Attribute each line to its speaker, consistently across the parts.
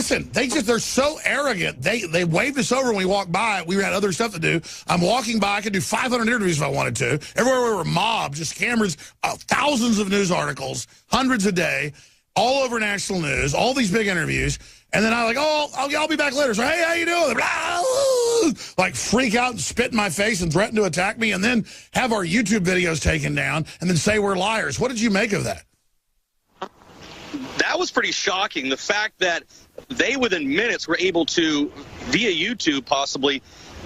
Speaker 1: Listen, they're so arrogant. They waved us over when we walked by. We had other stuff to do. I'm walking by. I could do 500 interviews if I wanted to. Everywhere we were mobbed, just cameras, thousands of news articles, hundreds a day, all over national news, all these big interviews. And then I'm like, I'll be back later. So, hey, how you doing? Like freak out and spit in my face and threaten to attack me and then have our YouTube videos taken down and then say we're liars. What did you make of that?
Speaker 2: That was pretty shocking. The fact that they, within minutes, were able to, via YouTube possibly,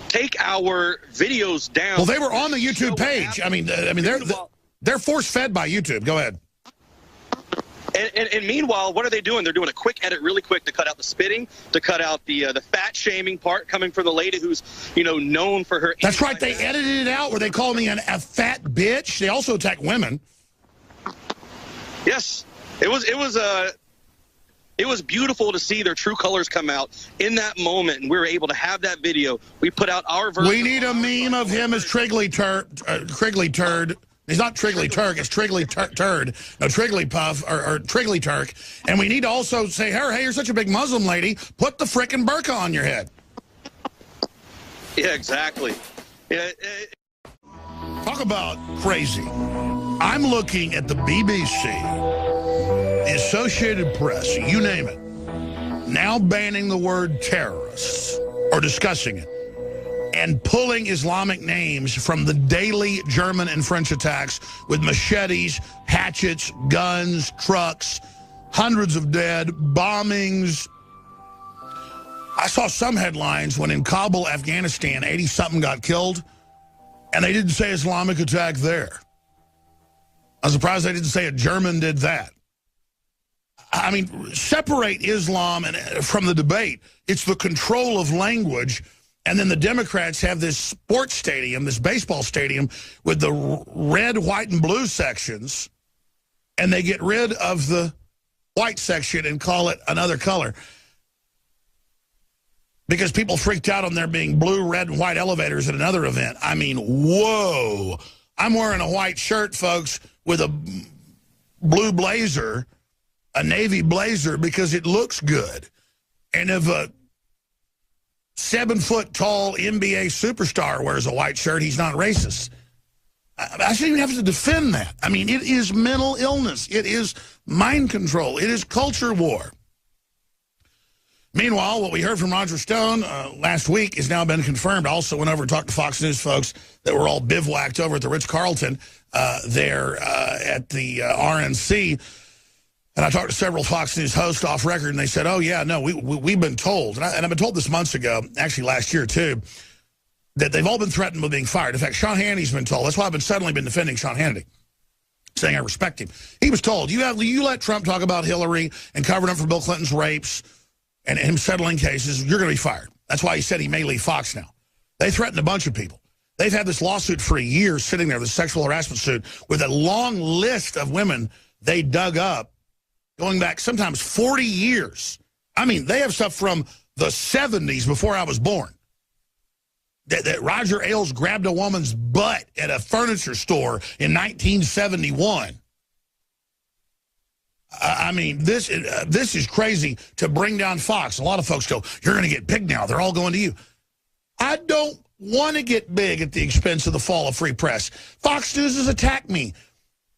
Speaker 2: take our videos down.
Speaker 1: Well, they were on the YouTube page. I mean, they're force-fed by YouTube. Go ahead.
Speaker 2: And meanwhile, what are they doing? They're doing a quick edit really quick to cut out the spitting, to cut out the fat-shaming part coming from the lady who's, known for her...
Speaker 1: That's right. They edited it out where they call me a fat bitch. They also attack women.
Speaker 2: Yes. It was beautiful to see their true colors come out in that moment, and we were able to have that video. We put out our version.
Speaker 1: We need a meme of him as Triggly Turd. He's not Triggly Turk, it's Triggly Turd. No, Triggly Puff or Triggly Turk. And we need to also say, hey, you're such a big Muslim lady. Put the frickin' burqa on your head.
Speaker 2: Yeah, exactly. Yeah.
Speaker 1: Talk about crazy. I'm looking at the BBC, the Associated Press, you name it, now banning the word terrorists or discussing it and pulling Islamic names from the daily German and French attacks with machetes, hatchets, guns, trucks, hundreds of dead, bombings. I saw some headlines when in Kabul, Afghanistan, 80-something got killed, and they didn't say Islamic attack there. I'm surprised they didn't say a German did that. I mean, separate Islam from the debate. It's the control of language. And then the Democrats have this sports stadium, this baseball stadium, with the red, white, and blue sections. And they get rid of the white section and call it another color. Because people freaked out on there being blue, red, and white elevators at another event. I mean, whoa. I'm wearing a white shirt, folks, with a blue blazer, a navy blazer, because it looks good. And if a 7-foot-tall NBA superstar wears a white shirt, he's not racist. I shouldn't even have to defend that. I mean, it is mental illness. It is mind control. It is culture war. Meanwhile, what we heard from Roger Stone last week has now been confirmed. I also went over and talked to Fox News folks that were all bivouacked over at the Ritz-Carlton there at the RNC. And I talked to several Fox News hosts off record, and they said, oh, yeah, no, we've been told, and I've been told this months ago, actually last year, too, that they've all been threatened with being fired. In fact, Sean Hannity's been told. That's why I've suddenly been defending Sean Hannity, saying I respect him. He was told, you let Trump talk about Hillary and covering up for Bill Clinton's rapes and him settling cases, you're going to be fired. That's why he said he may leave Fox now. They threatened a bunch of people. They've had this lawsuit for a year sitting there, the sexual harassment suit, with a long list of women they dug up, going back sometimes 40 years. I mean, they have stuff from the 70s before I was born. That Roger Ailes grabbed a woman's butt at a furniture store in 1971. I mean, this is crazy to bring down Fox. A lot of folks go, you're going to get big now. They're all going to you. I don't want to get big at the expense of the fall of free press. Fox News has attacked me.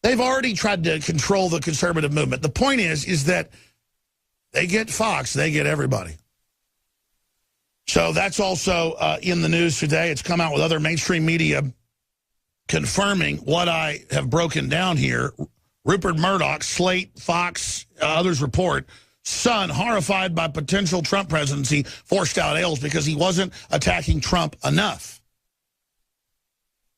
Speaker 1: They've already tried to control the conservative movement. The point is that they get Fox, they get everybody. So that's also in the news today. It's come out with other mainstream media confirming what I have broken down here. Rupert Murdoch, Slate, Fox, others report, son horrified by potential Trump presidency, forced out Ailes because he wasn't attacking Trump enough.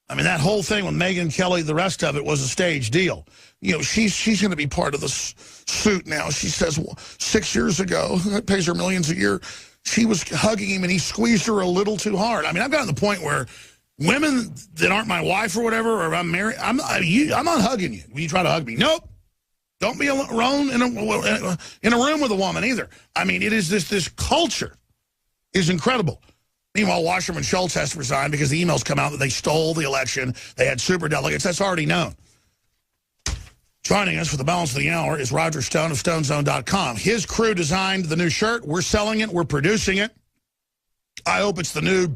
Speaker 1: I mean, that whole thing with Megyn Kelly, the rest of it was a staged deal. You know, she's going to be part of the suit now. She says 6 years ago, that pays her millions a year, she was hugging him and he squeezed her a little too hard. I mean, I've gotten to the point where women that aren't my wife or whatever, or I'm married, I'm not hugging you when you try to hug me. Nope. Don't be alone in a room with a woman either. I mean, it is this culture is incredible. Meanwhile, Wasserman Schultz has to resign because the emails come out that they stole the election. They had super delegates. That's already known. Joining us for the balance of the hour is Roger Stone of StoneZone.com. His crew designed the new shirt. We're selling it. We're producing it. I hope it's the new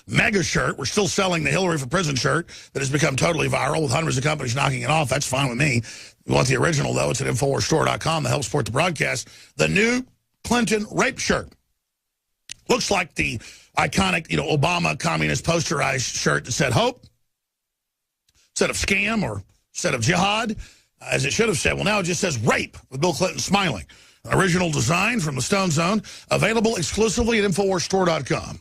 Speaker 1: mega shirt. We're still selling the Hillary for Prison shirt that has become totally viral with hundreds of companies knocking it off. That's fine with me. If you want the original, though, it's at InfoWarsStore.com to help support the broadcast. The new Clinton rape shirt. Looks like the iconic, Obama communist posterized shirt that said hope instead of scam or instead of jihad, as it should have said. Well, now it just says rape with Bill Clinton smiling. An original design from the Stone Zone, available exclusively at InfoWarsStore.com.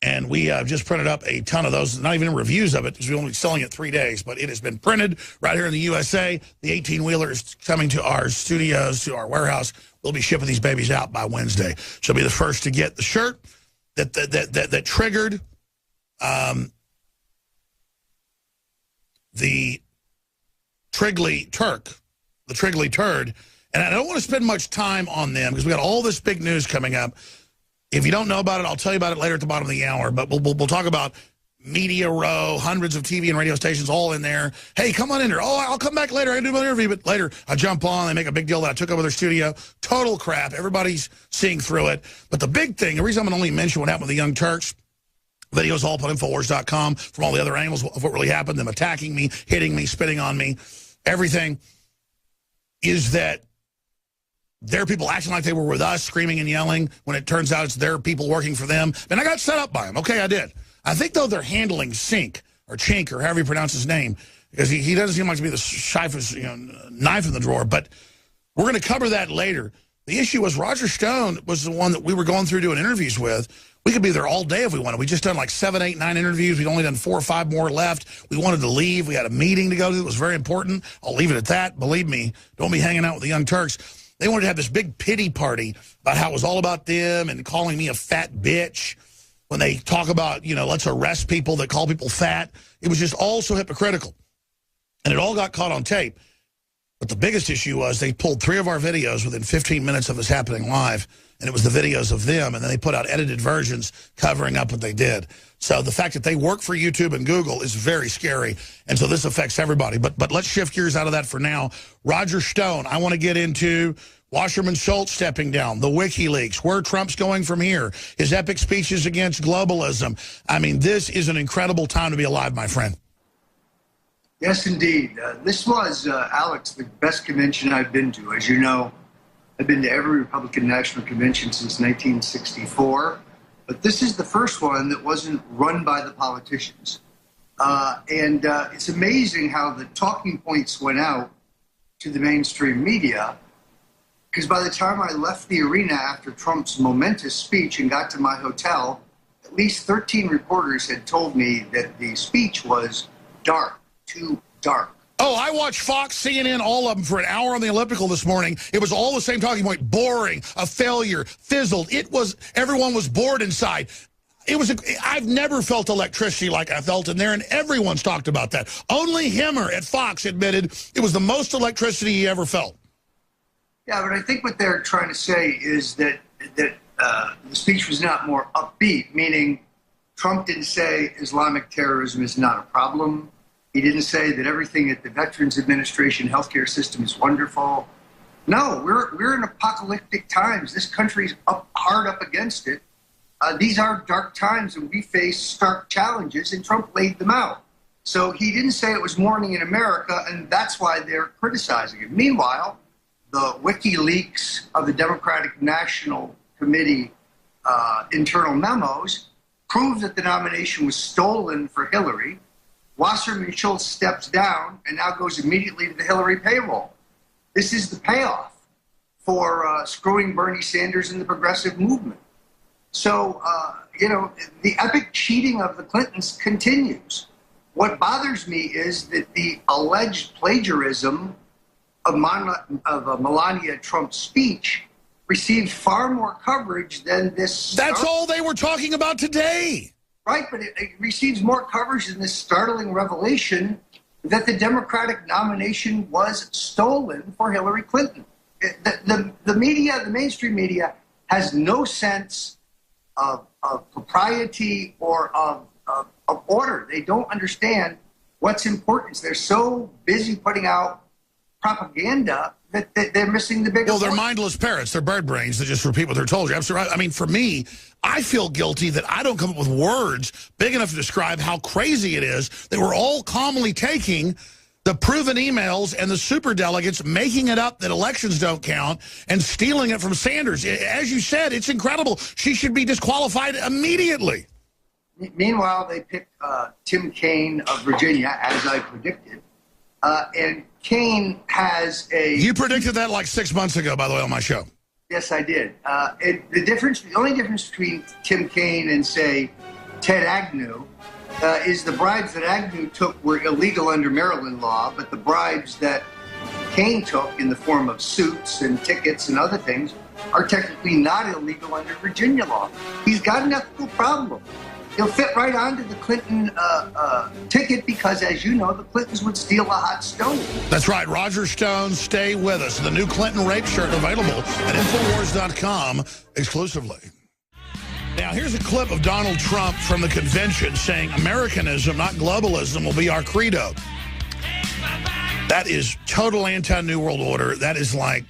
Speaker 1: And we just printed up a ton of those, not even reviews of it, because we're only selling it 3 days, but it has been printed right here in the USA. The 18-wheeler is coming to our studios, to our warehouse. We'll be shipping these babies out by Wednesday. She'll be the first to get the shirt that triggered the Trigley turd. And I don't want to spend much time on them because we got all this big news coming up. If you don't know about it, I'll tell you about it later at the bottom of the hour. But we'll talk about Media Row, hundreds of TV and radio stations all in there. Hey, come on in here. Oh, I'll come back later. I can do my interview. But later, I jump on. They make a big deal that I took over their studio. Total crap. Everybody's seeing through it. But the big thing, the reason I'm going to only mention what happened with the Young Turks, videos all up on Infowars.com from all the other angles of what really happened, them attacking me, hitting me, spitting on me, everything, is that there are people acting like they were with us, screaming and yelling, when it turns out it's their people working for them. And I got set up by them. Okay, I did. I think, though, they're handling Sink, or Chink, or however you pronounce his name, because he doesn't seem like to be the shyest knife in the drawer. But we're going to cover that later. The issue was Roger Stone was the one that we were going through doing interviews with. We could be there all day if we wanted. We just done like 7, 8, 9 interviews. We'd only done 4 or 5 more left. We wanted to leave. We had a meeting to go to that was very important. I'll leave it at that. Believe me, don't be hanging out with the Young Turks. They wanted to have this big pity party about how it was all about them and calling me a fat bitch when they talk about, let's arrest people that call people fat. It was just all so hypocritical. And it all got caught on tape. But the biggest issue was they pulled 3 of our videos within 15 minutes of us happening live, and it was the videos of them, and then they put out edited versions covering up what they did. So the fact that they work for YouTube and Google is very scary, and so this affects everybody. But let's shift gears out of that for now. Roger Stone, I want to get into Wasserman Schultz stepping down, the WikiLeaks, where Trump's going from here, his epic speeches against globalism. I mean, this is an incredible time to be alive, my friend.
Speaker 3: Yes, indeed. This was, Alex, the best convention I've been to. As you know, I've been to every Republican National Convention since 1964, but this is the first one that wasn't run by the politicians. And it's amazing how the talking points went out to the mainstream media, because by the time I left the arena after Trump's momentous speech and got to my hotel, at least 13 reporters had told me that the speech was dark. Too dark.
Speaker 1: Oh, I watched Fox, CNN, all of them for an hour on the elliptical this morning. It was all the same talking point. Boring, a failure, fizzled. Everyone was bored inside. I've never felt electricity like I felt in there, and everyone's talked about that. Only Hemmer at Fox admitted it was the most electricity he ever felt.
Speaker 3: Yeah, but I think what they're trying to say is that the speech was not more upbeat, meaning Trump didn't say Islamic terrorism is not a problem. He didn't say that everything at the Veterans Administration healthcare system is wonderful. No, we're in apocalyptic times. This country's hard up against it. These are dark times, and we face stark challenges, and Trump laid them out. So he didn't say it was morning in America, and that's why they're criticizing him. Meanwhile, the WikiLeaks of the Democratic National Committee internal memos prove that the nomination was stolen for Hillary. Wasserman Schultz steps down and now goes immediately to the Hillary payroll. This is the payoff for screwing Bernie Sanders and the progressive movement. So, the epic cheating of the Clintons continues. What bothers me is that the alleged plagiarism of Melania Trump's speech received far more coverage than this.
Speaker 1: That's all they were talking about today.
Speaker 3: Right, but it receives more coverage than this startling revelation that the Democratic nomination was stolen for Hillary Clinton. The media, the mainstream media, has no sense of propriety or of order. They don't understand what's important. They're so busy putting out propaganda that they're missing the bigger
Speaker 1: Well, they're
Speaker 3: point.
Speaker 1: mindless parrots. They're bird brains that just repeat what they're told you. Absolutely right. I mean, for me, I feel guilty that I don't come up with words big enough to describe how crazy it is that we're all calmly taking the proven emails and the superdelegates, making it up that elections don't count and stealing it from Sanders. As you said, it's incredible. She should be disqualified immediately.
Speaker 3: Meanwhile, they picked Tim Kaine of Virginia, as I predicted. And Kaine has a...
Speaker 1: You predicted that like 6 months ago, by the way, on my show.
Speaker 3: Yes, I did. The only difference between Tim Kaine and, say, Ted Agnew is the bribes that Agnew took were illegal under Maryland law, but the bribes that Kaine took in the form of suits and tickets and other things are technically not illegal under Virginia law. He's got an ethical problem. He'll fit right onto the Clinton ticket because, as you know, the Clintons would steal a hot stove.
Speaker 1: That's right. Roger Stone, stay with us. The new Clinton rape shirt available at Infowars.com exclusively. Now, here's a clip of Donald Trump from the convention saying Americanism, not globalism, will be our credo. That is total anti-New World Order. That is like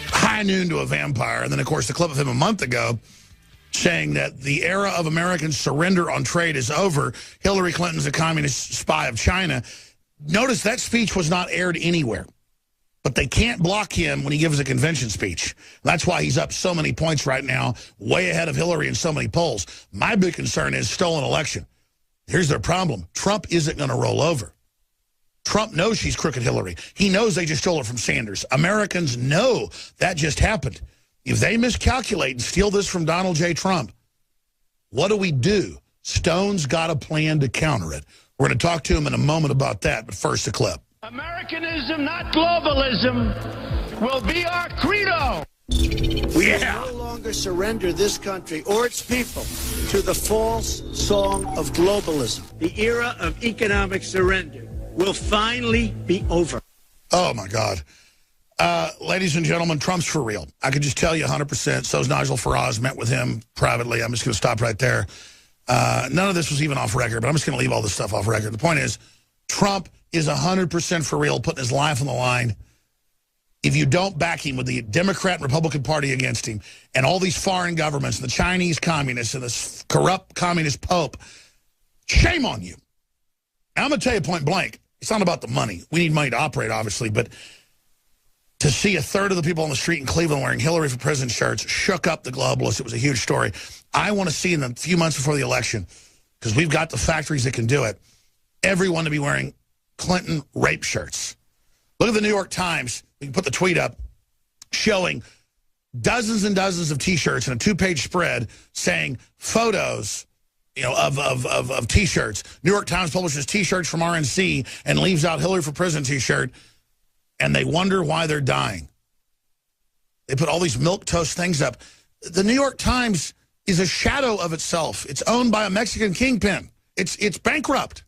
Speaker 1: high noon to a vampire. And then, of course, the clip of him a month ago saying that the era of American surrender on trade is over. Hillary Clinton's a communist spy of China. Notice that speech was not aired anywhere. But they can't block him when he gives a convention speech. That's why he's up so many points right now, way ahead of Hillary in so many polls. My big concern is stolen election. Here's their problem. Trump isn't going to roll over. Trump knows she's crooked Hillary. He knows they just stole it from Sanders. Americans know that just happened. If they miscalculate and steal this from Donald J. Trump, what do? Stone's got a plan to counter it. We're going to talk to him in a moment about that, but first a clip.
Speaker 4: Americanism, not globalism, will be our credo.
Speaker 5: We will no longer surrender this country or its people to the false song of globalism. The era of economic surrender will finally be over.
Speaker 1: Oh, my God. Ladies and gentlemen, Trump's for real. I could just tell you 100%. So's Nigel Farage. Met with him privately. I'm just going to stop right there. None of this was even off record, but I'm just going to leave all this stuff off record. The point is, Trump is 100% for real, putting his life on the line. If you don't back him with the Democrat and Republican Party against him and all these foreign governments, the Chinese communists and this corrupt communist pope, shame on you. Now, I'm going to tell you point blank, it's not about the money. We need money to operate, obviously, but to see a third of the people on the street in Cleveland wearing Hillary for President shirts shook up the globalists. It was a huge story. I want to see in the few months before the election, because we've got the factories that can do it, everyone to be wearing Clinton rape shirts. Look at the New York Times. We can put the tweet up showing dozens and dozens of T-shirts and a two-page spread saying photos, of T-shirts. New York Times publishes T-shirts from RNC and leaves out Hillary for President T-shirt, and they wonder why they're dying. They put all these milquetoast things up. The New York Times is a shadow of itself. It's owned by a Mexican kingpin. It's bankrupt.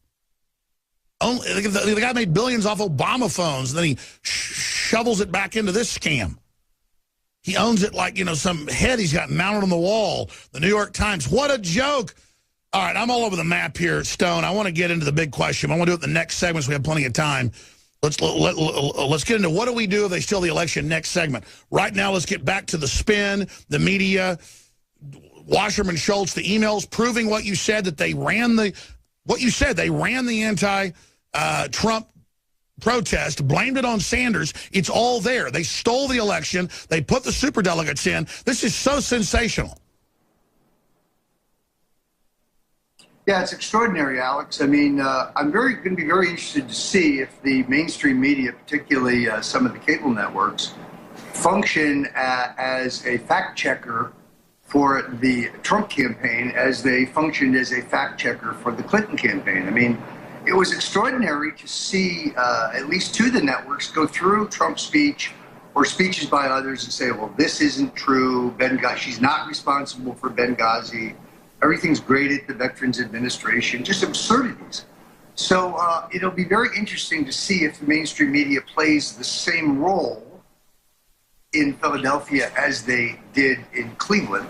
Speaker 1: The guy made billions off Obama phones, and then he shovels it back into this scam. He owns it like, some head he's got mounted on the wall. The New York Times. What a joke. All right, I'm all over the map here, Stone. I want to get into the big question. I want to do it in the next segment so we have plenty of time. Let's get into what do we do if they steal the election next segment. Right now, let's get back to the spin, the media, Wasserman Schultz, the emails proving what you said, that they ran the anti-Trump protest, blamed it on Sanders. It's all there. They stole the election. They put the superdelegates in. This is so sensational.
Speaker 3: Yeah, it's extraordinary, Alex. I mean, I'm going to be very interested to see if the mainstream media, particularly some of the cable networks, function as a fact checker for the Trump campaign as they functioned as a fact checker for the Clinton campaign. I mean, it was extraordinary to see at least two of the networks go through Trump's speech or speeches by others and say, well, this isn't true. She's not responsible for Benghazi. Everything's great at the Veterans Administration, just absurdities. So it'll be very interesting to see if the mainstream media plays the same role in Philadelphia as they did in Cleveland.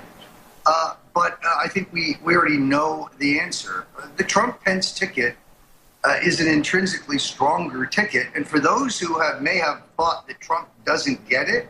Speaker 3: But I think we already know the answer. The Trump-Pence ticket is an intrinsically stronger ticket. And for those who may have thought that Trump doesn't get it,